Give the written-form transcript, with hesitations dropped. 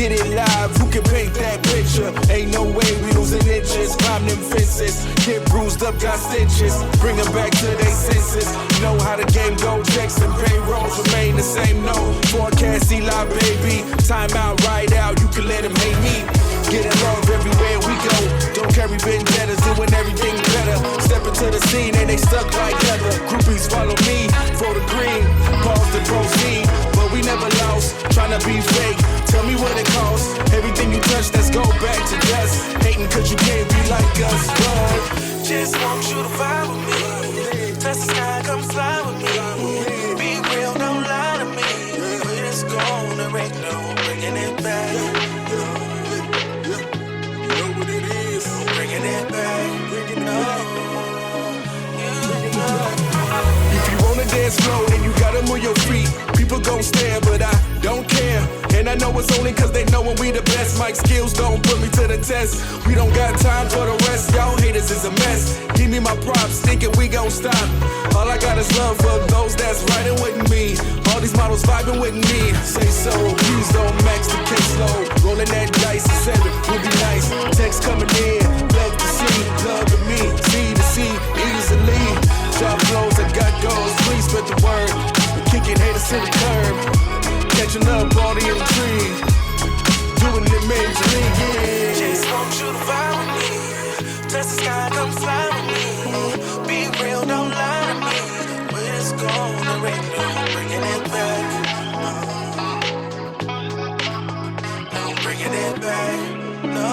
get it live, who can paint that picture? Ain't no way we losing inches, climb them fences, get bruised up, got stitches, bring them back to their senses. Know how the game go, checks and payrolls remain the same, no forecast, Eli, baby, time out, ride out, you can let them hate me. Get along everywhere we go, don't carry vendettas, doing everything better. Step into the scene and they stuck like leather. Groupies follow me for the green, pause to proceed, but we never lost, tryna be fake. Tell me what it costs, everything you touch, let's go back to dust. Hating cause you can't be like us, but just want you to vibe with me, touch the sky, come fly with me. Be real, don't lie to me, when it's gone, there ain't no bringing it back. It back, bring it up. If you wanna dance slow, then you gotta move your feet. People gon' stare, but I don't care. And I know it's only cause they know when we the best. Mic skills don't put me to the test. We don't got time for the rest. Y'all haters is a mess. Give me my props, thinking we gon' stop. All I got is love for those that's riding with me. All these models vibing with me. Say so, please don't max the case low. Rolling that dice at 7 would be nice. Text coming in, love to see, love to me. C to C, easily. Drop flows, I got goals, please spread the word. Kicking haters to the curb. Catching up all the intrigue. Doing it majorly, yeah. Just want you to vibe with me, touch the sky, come fly with me. Be real, don't lie to me, when it's gone, there ain't no bringing it back. No bringing it back, no.